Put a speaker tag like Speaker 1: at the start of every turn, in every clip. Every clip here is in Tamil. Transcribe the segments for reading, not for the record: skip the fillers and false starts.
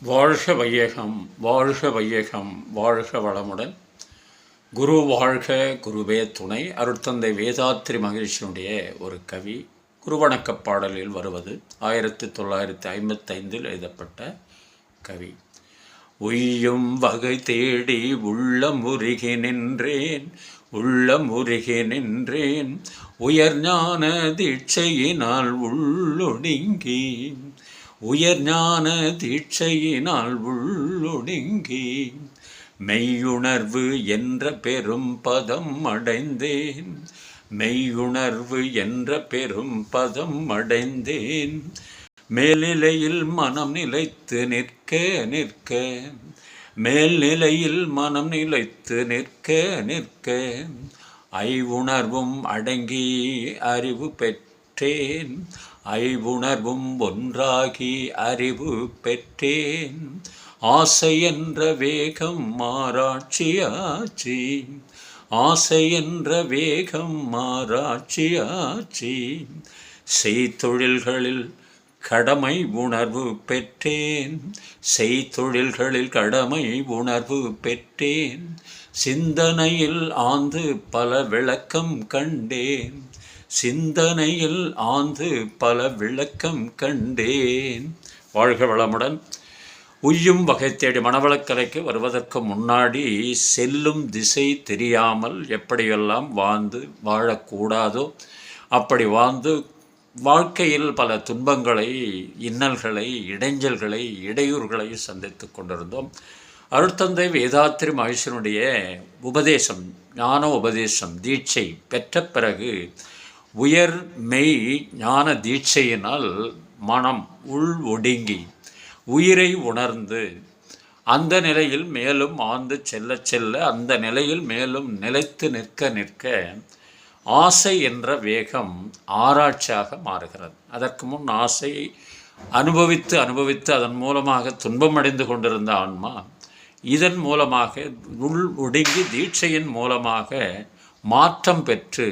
Speaker 1: வாழ்க வையகம், வாழ்க வையகம், வாழ்க வளமுடன். குரு வாழ்க, குருவே துணை. அருட்தந்தை வேதாத்ரி மகிழ்ச்சியினுடைய ஒரு கவி குருவணக்கப் பாடலில் வருவது 1955 எழுதப்பட்ட கவி. உய்யும் வகை தேடி உள்ளமுருகி நின்றேன், உள்ளமுருகி நின்றேன், உயர் ஞான தீட்சையினால் உள்ளொடுங்கி, உயர் ஞான தீட்சையினால் உள்ளொடுங்கி, மெய்யுணர்வு என்ற பெரும் பதம் அடைந்தேன், மெய்யுணர்வு என்ற பெரும் பதம் அடைந்தேன், மேல்நிலையில் மனம் நிலைத்து நிற்க நிற்க, மேல்நிலையில் மனம் நிலைத்து நிற்க நிற்க, ஐவுணர்வும் அடங்கி அறிவு பெற்றேன், ஐவுணர்வும் ஒன்றாகி அறிவு பெற்றேன், ஆசை என்ற வேகம் மாறாட்சியாச்சி, ஆசை என்ற வேகம் மாறாட்சியாச்சி, செய்தொழில்களில் கடமை உணர்வு பெற்றேன், செய்தொழில்களில் கடமை உணர்வு பெற்றேன், சிந்தனையில் ஆழ்ந்து பல விளக்கம் கண்டேன், சிந்தனையில் ஆழ்ந்து பல விளக்கம் கண்டேன். வாழ்க வளமுடன். உய்யும் வகை தேடி மனவளக்கலைக்கு வருவதற்கு முன்னாடி செல்லும் திசை தெரியாமல் எப்படியெல்லாம் வாழ்ந்து வாழக்கூடாதோ அப்படி வாழ்ந்து வாழ்க்கையில் பல துன்பங்களை, இன்னல்களை, இடைஞ்சல்களை, இடையூறுகளை சந்தித்து கொண்டிருந்தோம். அருட்தந்தை வேதாத்ரி மகேஷனுடைய உபதேசம், ஞான உபதேசம், தீட்சை பெற்ற பிறகு உயர் மெய் ஞான தீட்சையினால் மனம் உள் ஒடுங்கி உயிரை உணர்ந்து அந்த நிலையில் மேலும் ஆழ்ந்து செல்ல செல்ல அந்த நிலையில் மேலும் நிலைத்து நிற்க நிற்க ஆசை என்ற வேகம் ஆராய்ச்சியாக மாறுகிறது. அதற்கு முன் ஆசையை அனுபவித்து அனுபவித்து அதன் மூலமாக துன்பமடைந்து கொண்டிருந்த ஆன்மா இதன் மூலமாக உள் ஒடுங்கி தீட்சையின் மூலமாக மாற்றம் பெற்று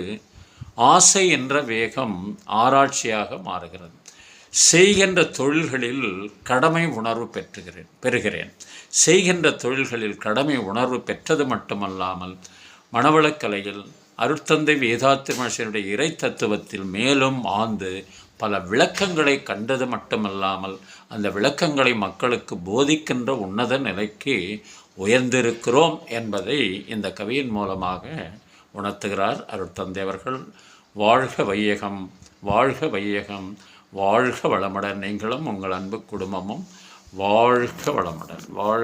Speaker 1: ஆசை என்ற வேகம் ஆராய்ச்சியாக மாறுகிறது. செய்கின்ற தொழில்களில் கடமை உணர்வு பெறுகிறேன். செய்கின்ற தொழில்களில் கடமை உணர்வு பெற்றது மட்டுமல்லாமல் மனவளக்கலையில் அருட்தந்தை வேதாத்ரி மகேஷனுடைய இறை தத்துவத்தில் மேலும் ஆழ்ந்து பல விளக்கங்களை கண்டது மட்டுமல்லாமல் அந்த விளக்கங்களை மக்களுக்கு போதிக்கின்ற உன்னத நிலைக்கு உயர்ந்திருக்கிறோம் என்பதை இந்த கவியின் மூலமாக உணர்த்துகிறார் அருட்தந்தை அவர்கள். வாழ்க வையகம், வாழ்க வையகம், வாழ்க வளமுடன். நீங்களும் உங்கள் அன்பு குடும்பமும் வாழ்க வளமுடன். வாழ்க